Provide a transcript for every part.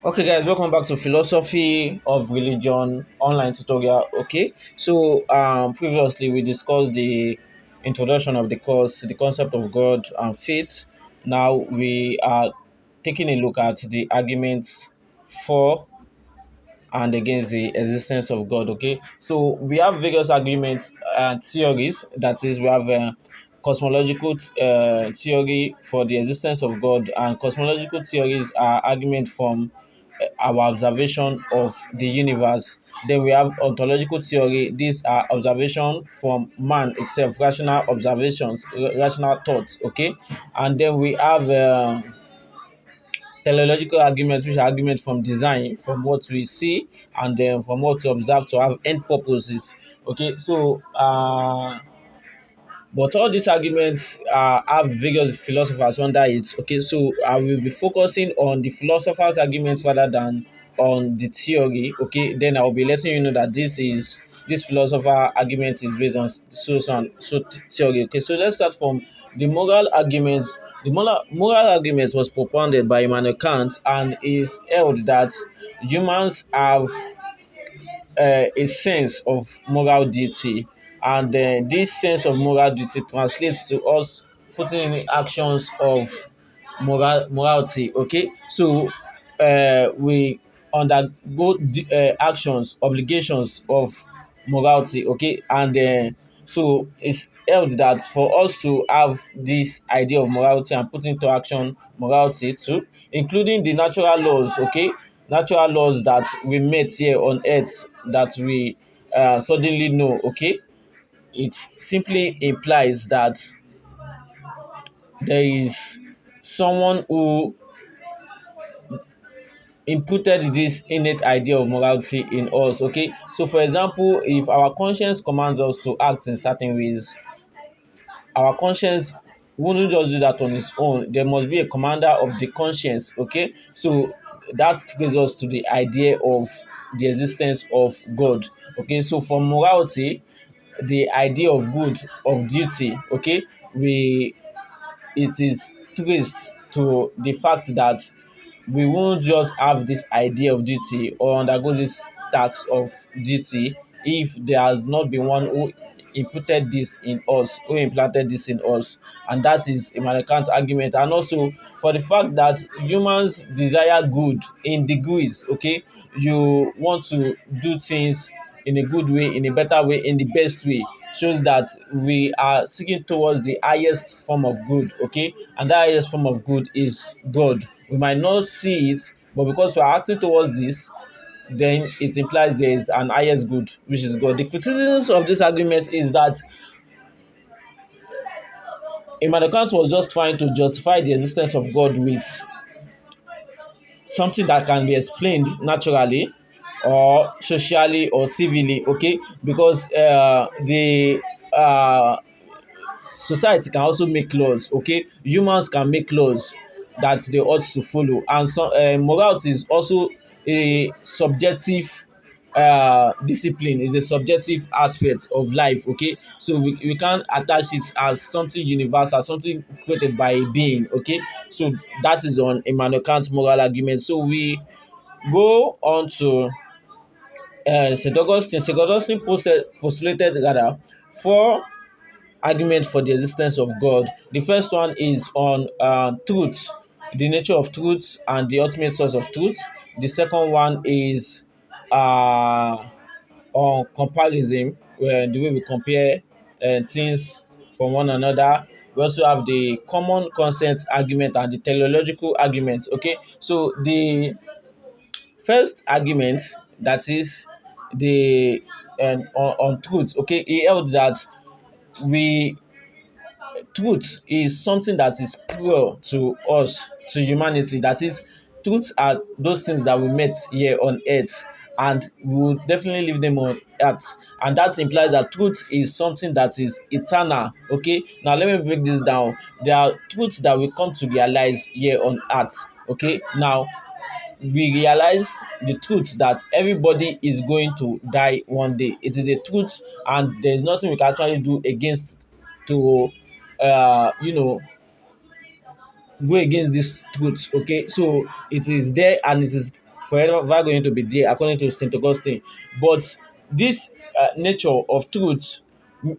Okay, guys, welcome back to Philosophy of Religion online tutorial. Okay, so previously we discussed the introduction of the course, the concept of God and faith. Now we are taking a look at the arguments for and against the existence of God. Okay, so we have various arguments and theories. That is, we have cosmological theory for the existence of God, and cosmological theories are argument from our observation of the universe. Then we have ontological theory. These are observation from man itself, rational observations, rational thoughts. Okay, and then we have teleological arguments, which are arguments from design, from what we see, and then from what we observe to have end purposes. Okay, so but all these arguments have various philosophers under it. Okay, so I will be focusing on the philosophers' arguments rather than on the theory. Okay, then I will be letting you know that this philosopher argument is based on so theory. Okay, so let's start from the moral arguments. The moral argument was propounded by Immanuel Kant and is held that humans have a sense of moral duty, and this sense of moral duty translates to us putting in actions of morality. Okay, so we undergo actions, obligations of morality. Okay, and so it's held that for us to have this idea of morality and put into action morality too, including the natural laws. Okay, natural laws that we met here on earth that we suddenly know. Okay, it simply implies that there is someone who imputed this innate idea of morality in us. Okay, so for example, if our conscience commands us to act in certain ways, our conscience wouldn't just do that on its own. There must be a commander of the conscience. Okay, so that brings us to the idea of the existence of God. Okay, so for morality, the idea of good, of duty, okay, we it is traced to the fact that we won't just have this idea of duty or undergo this task of duty if there has not been one who imputed this in us, who implanted this in us, and that is Immanuel Kant's argument. And also for the fact that humans desire good in degrees. Okay, you want to do things in a good way, in a better way, in the best way, shows that we are seeking towards the highest form of good. Okay, and that highest form of good is God. We might not see it, but because we are acting towards this, then it implies there is an highest good, which is God. The criticism of this argument is that Immanuel Kant was just trying to justify the existence of God with something that can be explained naturally or socially or civilly. Okay, because the society can also make laws. Okay, humans can make laws that they ought to follow, and so morality is also a subjective discipline, is a subjective aspect of life. Okay, so we can't attach it as something universal, something created by a being. Okay, so that is on Immanuel Kant's moral argument. So we go on to St. Augustine. St. Augustine postulated rather four argument for the existence of God. The first one is on truth, the nature of truth and the ultimate source of truth. The second one is on comparison, where the way we compare things from one another. We also have the common consent argument and the teleological argument. Okay, so the first argument, that is the on truth. Okay, he held that we truth is something that is pure to us, to humanity. That is, truth are those things that we met here on earth, and we will definitely leave them on earth. And that implies that truth is something that is eternal. Okay, now let me break this down. There are truths that we come to realize here on earth. Okay, now we realize the truth that everybody is going to die one day. It is a truth, and there is nothing we can actually do against to you know go against this truth. Okay, so it is there and it is forever going to be there, according to St. Augustine. But this nature of truth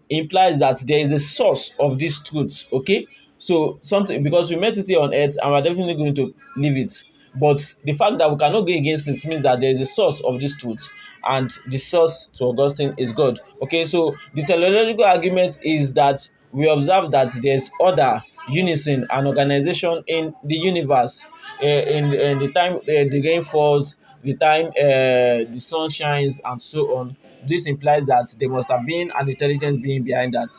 implies that there is a source of this truth. Okay, so something, because we met it here on earth and we're definitely going to leave it. But the fact that we cannot go against it means that there is a source of this truth, and the source to Augustine is God. Okay, so the teleological argument is that we observe that there's order, unison, and organization in the universe. In the time the rain falls, the time the sun shines, and so on. This implies that there must have been an intelligent being behind that.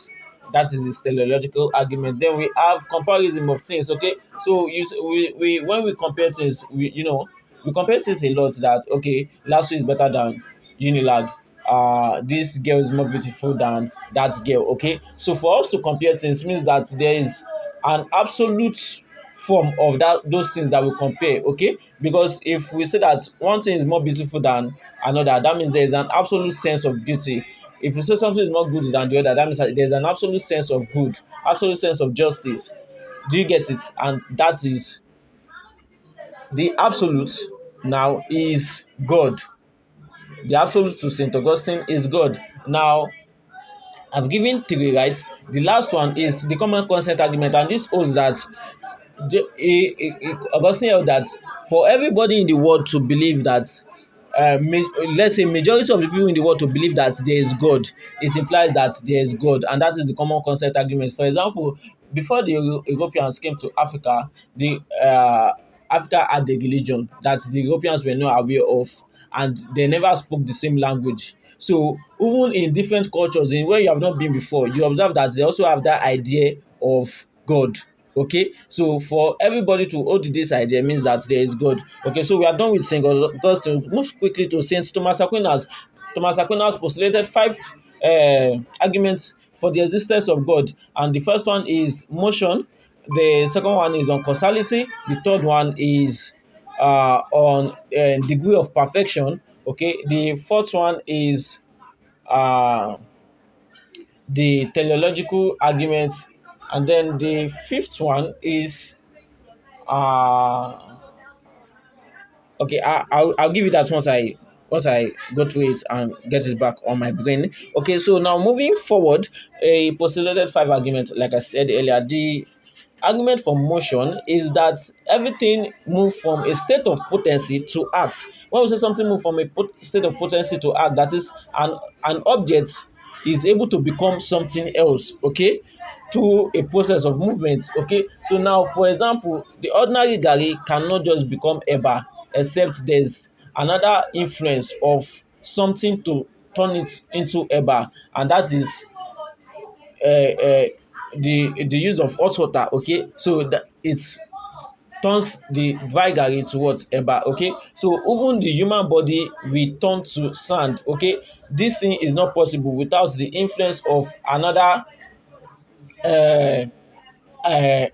That is the teleological argument. Then we have comparison of things. Okay, so we when we compare things, we compare things a lot. That okay, Lasso is better than Unilag. This girl is more beautiful than that girl. Okay, so for us to compare things means that there is an absolute form of those things that we compare. Okay, because if we say that one thing is more beautiful than another, that means there is an absolute sense of beauty. If you say something is more good than the other, that means that there's an absolute sense of good, absolute sense of justice. Do you get it? And that is the absolute. Now is God. The absolute to St. Augustine is God. Now, I've given three, right? The last one is the common consent argument, and this holds that Augustine held that for everybody in the world to believe that, let's say majority of the people in the world to believe that there is God, it implies that there is God, and that is the common consent argument. For example, before the Europeans came to Africa, the Africa had a religion that the Europeans were not aware of, and they never spoke the same language. So even in different cultures, in where you have not been before, you observe that they also have that idea of God. Okay, so for everybody to hold this idea means that there is God. Okay, so we are done with Saint Augustine. Move quickly to Saint Thomas Aquinas. Thomas Aquinas postulated five arguments for the existence of God, and the first one is motion. The second one is on causality. The third one is on degree of perfection. Okay, the fourth one is uh, the teleological argument, and then the fifth one is uh okay, I'll give you that once I go through it and get it back on my brain. Okay, so now moving forward, a postulated five argument, like I said earlier. The argument for motion is that everything move from a state of potency to act. When we say something move from a state of potency to act, that is an object is able to become something else. Okay, through a process of movement. Okay, so now for example, the ordinary garri cannot just become eba except there's another influence of something to turn it into eba, and that is the use of hot water. Okay, so that it's turns the dry garri to what eba. Okay, so even the human body will turn to sand. Okay, this thing is not possible without the influence of another uh,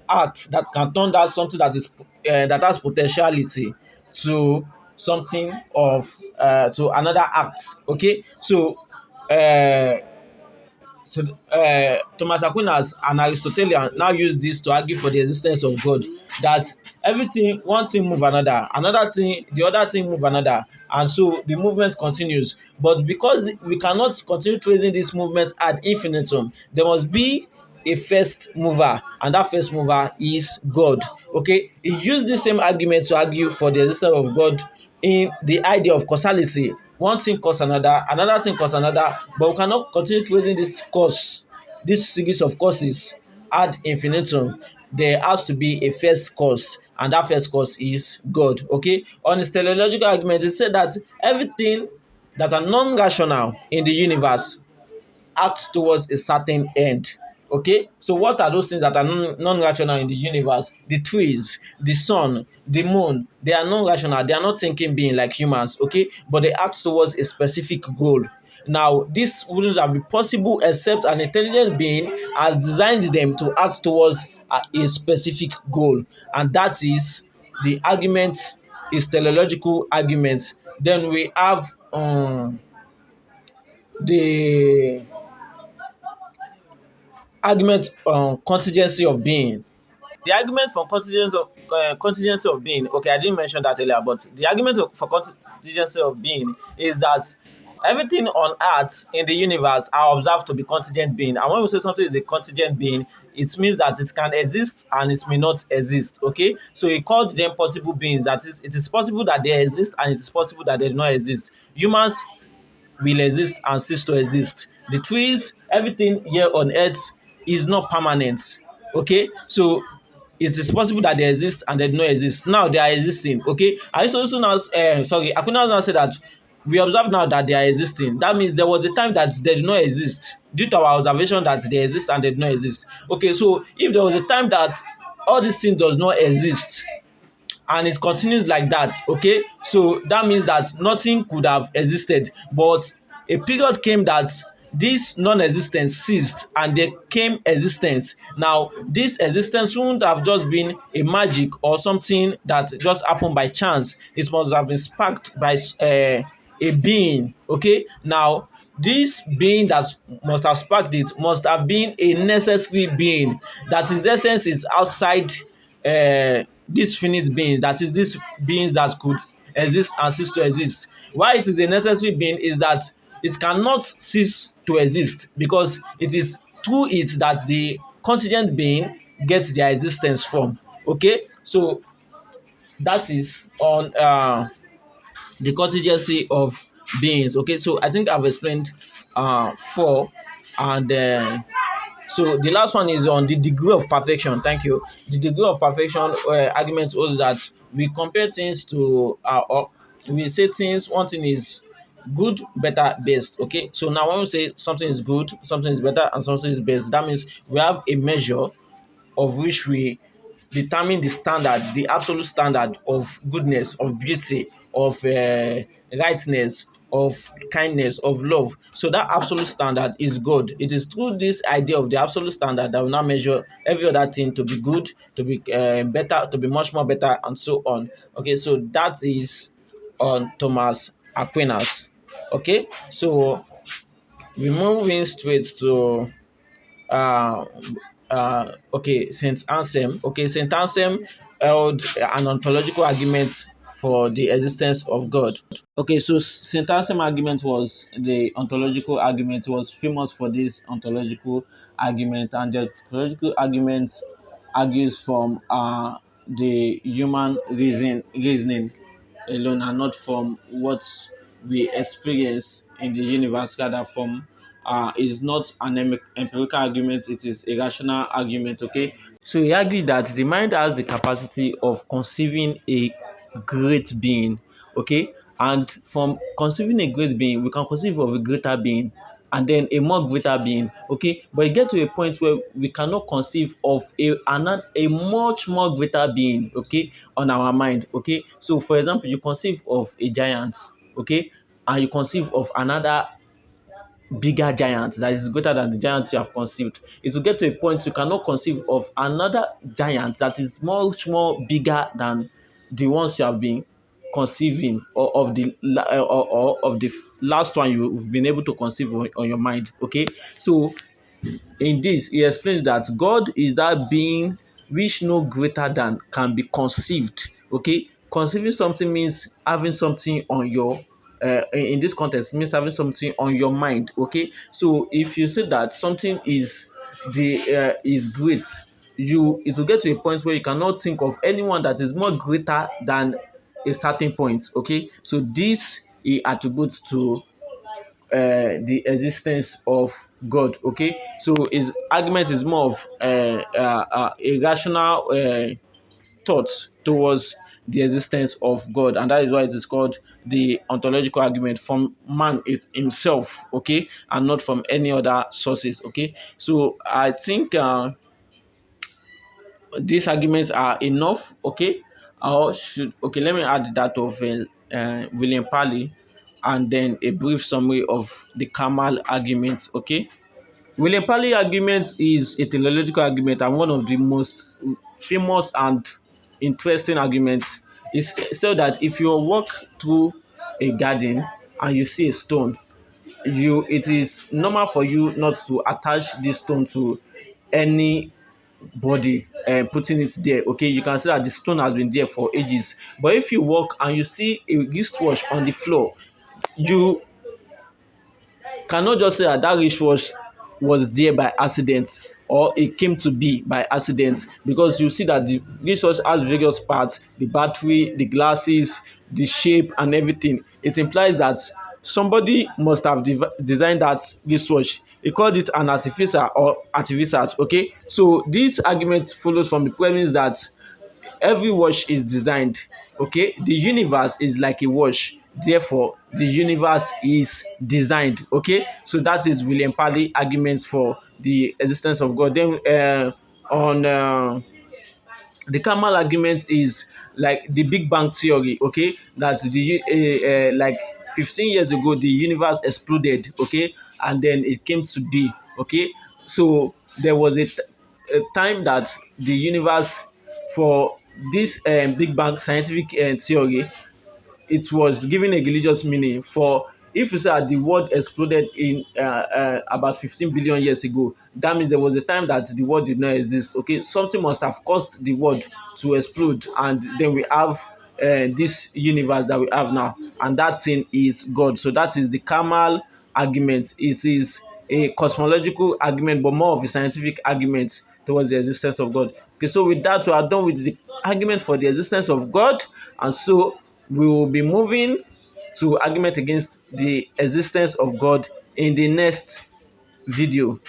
act that can turn that something that is that has potentiality to something of to another act. Okay, so uh, so Thomas Aquinas, an Aristotelian, now use this to argue for the existence of God. That everything, one thing move another, another thing, the other thing move another, and so the movement continues. But because we cannot continue tracing this movement ad infinitum, there must be a first mover, and that first mover is God. Okay, he used the same argument to argue for the existence of God in the idea of causality. One thing cause another, another thing cause another, but we cannot continue tracing this cause, this series of causes ad infinitum. There has to be a first cause, and that first cause is God. Okay, on his teleological argument, he said that everything that are non-rational in the universe act towards a certain end. Okay, so what are those things that are non-rational in the universe? The trees, the sun, the moon, they are non-rational, they are not thinking being like humans. Okay, but they act towards a specific goal. Now this wouldn't have been possible except an intelligent being has designed them to act towards a specific goal, and that is the argument, is teleological argument. Then we have the argument on contingency of being. The argument for contingency of being, okay, I didn't mention that earlier, but the argument for contingency of being is that everything on earth in the universe are observed to be contingent being. And when we say something is a contingent being, it means that it can exist and it may not exist. Okay, so he called them possible beings. That is, it is possible that they exist and it is possible that they do not exist. Humans will exist and cease to exist. The trees, everything here on earth is not permanent. Okay, so it is possible that they exist and they do not exist. Now they are existing. Okay, I also now Aquinas now said that we observe now that they are existing. That means there was a time that they did not exist due to our observation that they exist and they do not exist. Okay, so if there was a time that all these things does not exist, and it continues like that, okay, so that means that nothing could have existed, but a period came that this non-existence ceased and there came existence. Now this existence wouldn't have just been a magic or something that just happened by chance. It must have been sparked by a being. Okay, now this being that must have sparked it must have been a necessary being, that is essence is outside these finite beings, that is these beings that could exist and cease to exist. Why it is a necessary being is that it cannot cease to exist, because it is through it that the contingent being gets their existence from. Okay, so that is on the contingency of beings. Okay, so I think I've explained four, and so the last one is on the degree of perfection. Thank you. The degree of perfection argument was that we compare things to or we say things, one thing is good, better, best. Okay, so now when we say something is good, something is better, and something is best, that means we have a measure of which we determine the standard, the absolute standard of goodness, of beauty, of rightness, of kindness, of love. So that absolute standard is good. It is through this idea of the absolute standard that we now measure every other thing to be good, to be better, to be much more better, and so on. Okay, so that is on Thomas Aquinas. Okay, so we move in straight to uh, okay, Saint Anselm. Okay, Saint Anselm held an ontological argument for the existence of God. Okay, so Saint Anselm argument was the ontological argument. He was famous for this ontological argument, and the ontological argument argues from the human reasoning alone, and not from what we experience in the universe, rather from is not an empirical argument, it is a rational argument. Okay, so he argued that the mind has the capacity of conceiving a great being. Okay, and from conceiving a great being we can conceive of a greater being, and then a more greater being. Okay, but it get to a point where we cannot conceive of a much more greater being, okay, on our mind. Okay, so for example, you conceive of a giant, okay, and you conceive of another bigger giant that is greater than the giant you have conceived. It will get to a point you cannot conceive of another giant that is much more bigger than the ones you have been conceiving, or of the or of the last one you've been able to conceive on your mind. Okay, so in this, he explains that God is that being which no greater than can be conceived. Okay, conceiving something means having something on your in this context means having something on your mind. Okay, so if you say that something is great, it will get to a point where you cannot think of anyone that is more greater than a certain point. Okay, so this he attributes to the existence of God. Okay, so his argument is more of a rational thought towards the existence of God, and that is why it is called the ontological argument, from man himself. Okay, and not from any other sources. Okay, so I think these arguments are enough. Okay, or should okay, let me add that of William Parley, and then a brief summary of the Camel argument. Okay, William Parley argument is a teleological argument and one of the most famous and interesting arguments. Is so that if you walk through a garden and you see a stone, it is normal for you not to attach this stone to any body and putting it there. Okay, you can see that the stone has been there for ages. But if you walk and you see a wristwatch on the floor, you cannot just say that that wristwatch was there by accident or it came to be by accident, because you see that the wristwatch has various parts: the battery, the glasses, the shape and everything. It implies that somebody must have designed that wristwatch. He called it an artificer or artificers. Okay, so this argument follows from the premise that every watch is designed. Okay, the universe is like a watch, therefore the universe is designed. Okay, so that is William Parley argument for the existence of God. Then on the Camel argument is like the Big Bang theory. Okay, that the like 15 years ago the universe exploded. Okay, and then it came to be. Okay, so there was a time that the universe, for this Big Bang scientific theory, it was given a religious meaning. For if you say that the world exploded in about 15 billion years ago, that means there was a time that the world did not exist. Okay, something must have caused the world to explode, and then we have this universe that we have now, and that thing is God. So that is the Camel argument. It is a cosmological argument, but more of a scientific argument towards the existence of God. Okay, so with that, we are done with the argument for the existence of God, and so we will be moving to argument against the existence of God in the next video.